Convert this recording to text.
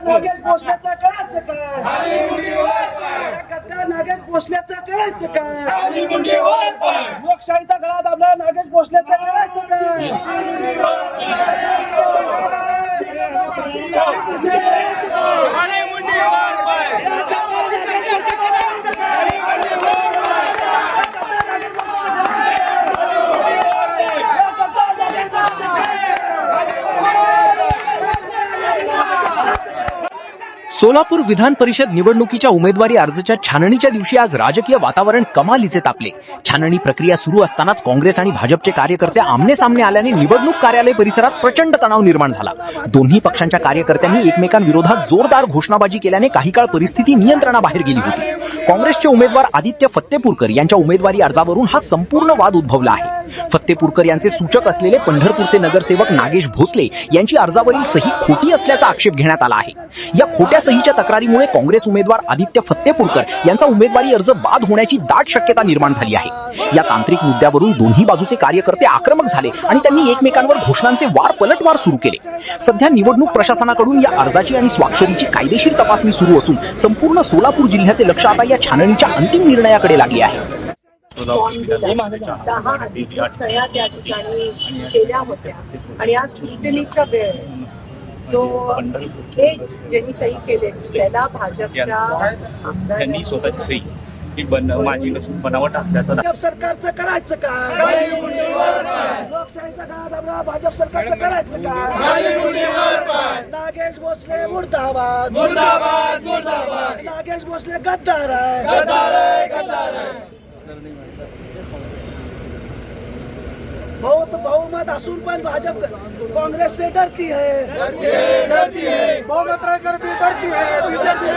नागेश भोसलेचं करायचं काय? गद्दार नागेश भोसलेचं करायचं काय? लोकशाहीचा गळा दाबला नागेश भोसलेचं करायचं काय? लोकशाहीचा गळा सोलापूर विधान परिषद निवडणुकीच्या उमेदवारी अर्जाच्या छाननीच्या दिवशी आज राजकीय वातावरण कमालीचे तापले. छाननी प्रक्रिया सुरू असतानाच काँग्रेस आणि भाजपचे कार्यकर्ते आमने सामने आल्याने निवडणूक कार्यालय परिसरात प्रचंड तणाव निर्माण झाला. दोन्ही पक्षांच्या कार्यकर्त्यांनी एकमेकांविरोधात जोरदार घोषणाबाजी केल्याने काही काळ परिस्थिती नियंत्रणाबाहेर गेली होती. काँग्रेसचे उमेदवार आदित्य फत्तेपूरकर यांच्या उमेदवारी अर्जावरून हा संपूर्ण वाद उद्भवला आहे. फत्तेपूरकर यांचे सूचक असलेले पंढरपूरचे नगरसेवक नागेश भोसले यांची अर्जावरील सही खोटी असल्याचा आक्षेप घेण्यात आला आहे. या खोट्या सहीच्या तक्रारीमुळे काँग्रेस उमेदवार आदित्य फत्तेपूरकर यांचा उमेदवारी अर्ज बाद होण्याची दाट शक्यता निर्माण झाली आहे. या तांत्रिक मुद्द्यावरून दोन्ही बाजूचे कार्यकर्ते आक्रमक झाले आणि त्यांनी एकमेकांवर घोषणांचे वार पलटवार सुरू केले. सध्या निवडणूक प्रशासनाकडून या अर्जाची आणि स्वाक्षरीची कायदेशीर तपासणी सुरू असून संपूर्ण सोलापूर जिल्ह्याचे लक्ष आता या छाननीच्या अंतिम निर्णयाकडे लागले आहे. 10 सह्या त्या ठिकाणी केल्या होत्या आणि आज पुष्टिनीच्या वेळेस जो एक ज्यांनी सही केली त्याला भाजपच्या त्यांनी स्वतःची सही ही माझी नसून बनावट असल्याचा भाजप सरकारचं करायचं काय? लोकशाहीचा गळा दाबला भाजप सरकारचं करायचं काय? नागेश भोसले मुर्दाबाद, मुर्दाबाद, मुर्दाबाद. नागेश भोसले गद्दार आहे, गद्दार आहे, गद्दार आहे. बहुमत असून पण भाजप कांग्रेस से डरती है, डरती है. बहुमत रहकर भी डरती है. बीजेपी